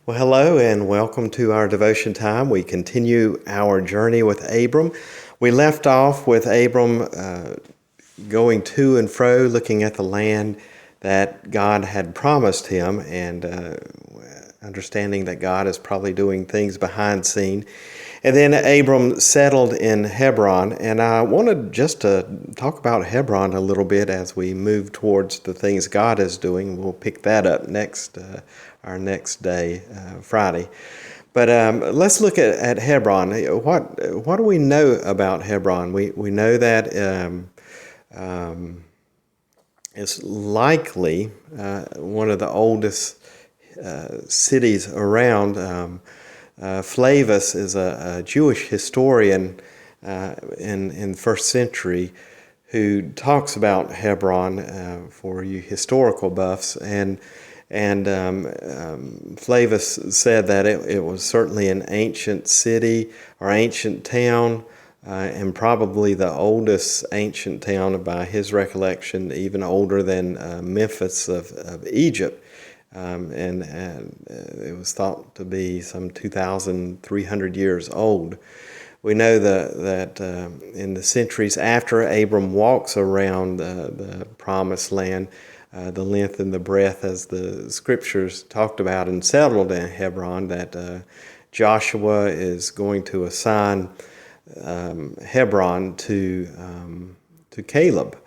Well, hello and welcome to our devotion time. We continue our journey with Abram. We left off with Abram going to and fro, looking at the land that God had promised him, and understanding that God is probably doing things behind the scene. And then Abram settled in Hebron, and I wanted just to talk about Hebron a little bit as we move towards the things God is doing. We'll pick that up our next day, Friday. But let's look at Hebron. What do we know about Hebron? We know that it's likely one of the oldest cities around. Flavius is a Jewish historian in first century who talks about Hebron for you historical buffs, and Flavius said that it was certainly an ancient city or ancient town, and probably the oldest ancient town by his recollection, even older than Memphis of Egypt. And it was thought to be some 2,300 years old. We know that in the centuries after Abram walks around the promised land, the length and the breadth, as the scriptures talked about, and settled in Hebron, that Joshua is going to assign Hebron to Caleb.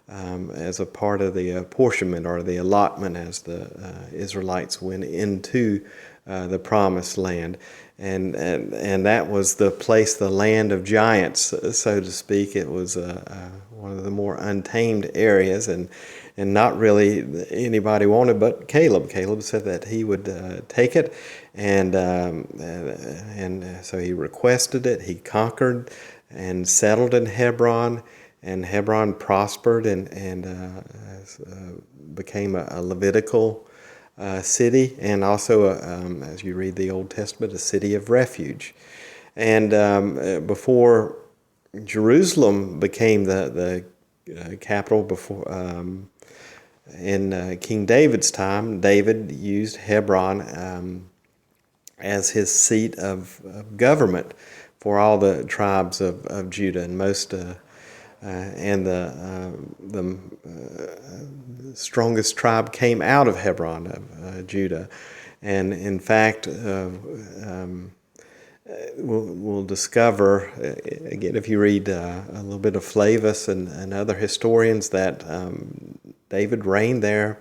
As a part of the apportionment or the allotment as the Israelites went into the promised land. And that was the place, the land of giants, so to speak. It was one of the more untamed areas, and not really anybody wanted but Caleb. Caleb said that he would take it, and so he requested it. He conquered and settled in Hebron. And Hebron prospered and became a Levitical city, and also, as you read the Old Testament, a city of refuge. And before Jerusalem became the capital, in King David's time, David used Hebron as his seat of government for all the tribes of Judah, and most. And the strongest tribe came out of Hebron, of Judah. And in fact, we'll discover, again, if you read a little bit of Flavius and other historians, that David reigned there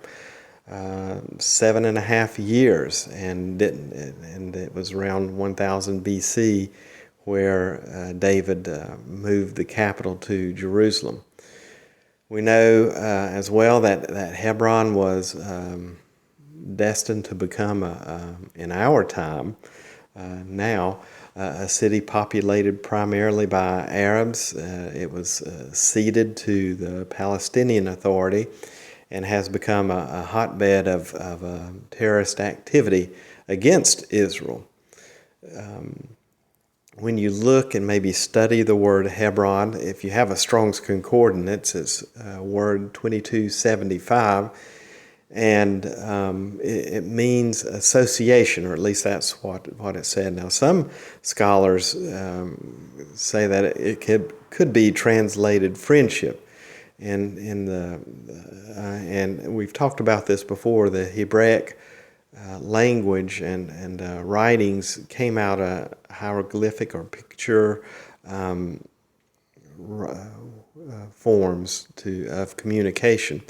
7.5 years, and it was around 1000 BC where David moved the capital to Jerusalem. We know as well that Hebron was destined to become, in our time now, a city populated primarily by Arabs. It was ceded to the Palestinian Authority and has become a hotbed of terrorist activity against Israel. When you look and maybe study the word Hebron, if you have a Strong's Concordance, it's word 2275, and it means association, or at least that's what it said. Now, some scholars say that it could be translated friendship, and we've talked about this before. The Hebraic language and writings came out of hieroglyphic or picture forms of communication.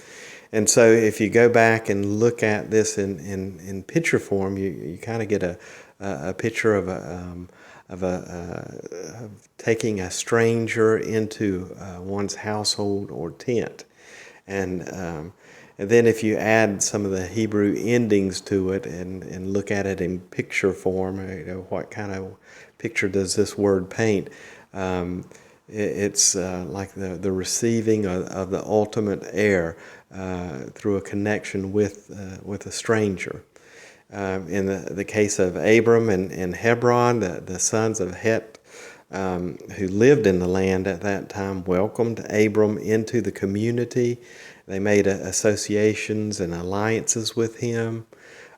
And so if you go back and look at this in picture form, you kind of get a picture of taking a stranger into one's household or tent. And then if you add some of the Hebrew endings to it and look at it in picture form, what kind of picture does this word paint? It's like the receiving of the ultimate heir through a connection with a stranger. In the case of Abram and Hebron, the sons of Het, who lived in the land at that time, welcomed Abram into the community. They made associations and alliances with him.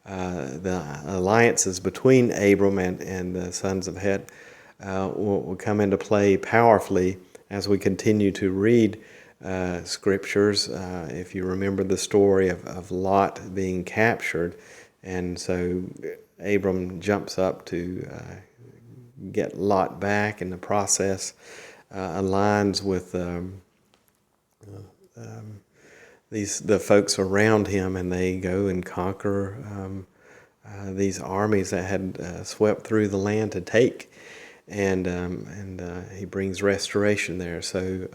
the alliances between Abram and the sons of Het will come into play powerfully as we continue to read scriptures. If you remember the story of Lot being captured, and so Abram jumps up to get Lot back, in the process aligns with the folks around him, and they go and conquer these armies that had swept through the land to take, and he brings restoration there. So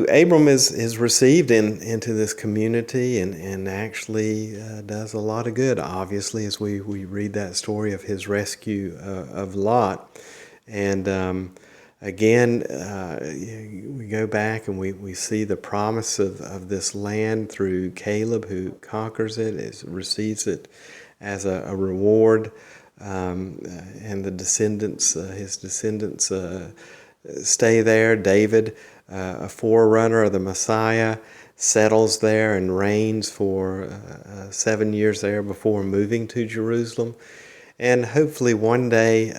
Abram is received into this community, and actually does a lot of good, obviously, as we read that story of his rescue of Lot. And again, we go back and we see the promise of this land through Caleb, who conquers it, receives it as a reward, and the descendants, his descendants, stay there. David, a forerunner of the Messiah, settles there and reigns for 7 years there before moving to Jerusalem. And hopefully one day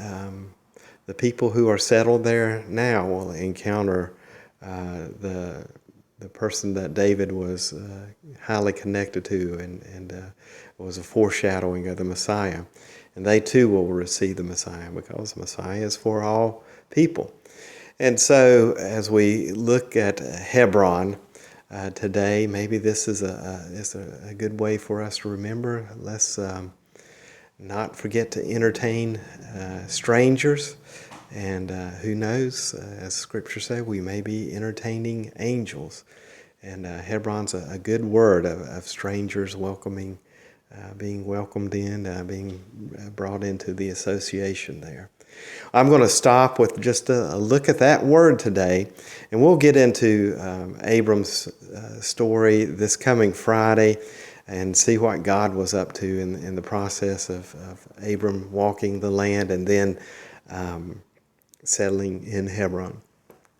the people who are settled there now will encounter the person that David was highly connected to, and was a foreshadowing of the Messiah. And they too will receive the Messiah, because the Messiah is for all people. And so as we look at Hebron today, maybe this is a good way for us to remember. Let's not forget to entertain strangers. And who knows, as Scripture says, we may be entertaining angels. And Hebron's a good word of strangers welcoming, being welcomed in, being brought into the association there. I'm going to stop with just a look at that word today, and we'll get into Abram's story this coming Friday and see what God was up to in the process of Abram walking the land and then settling in Hebron.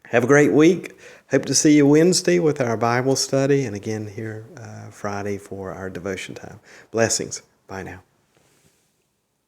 Have a great week. Hope to see you Wednesday with our Bible study, and again here Friday for our devotion time. Blessings. Bye now.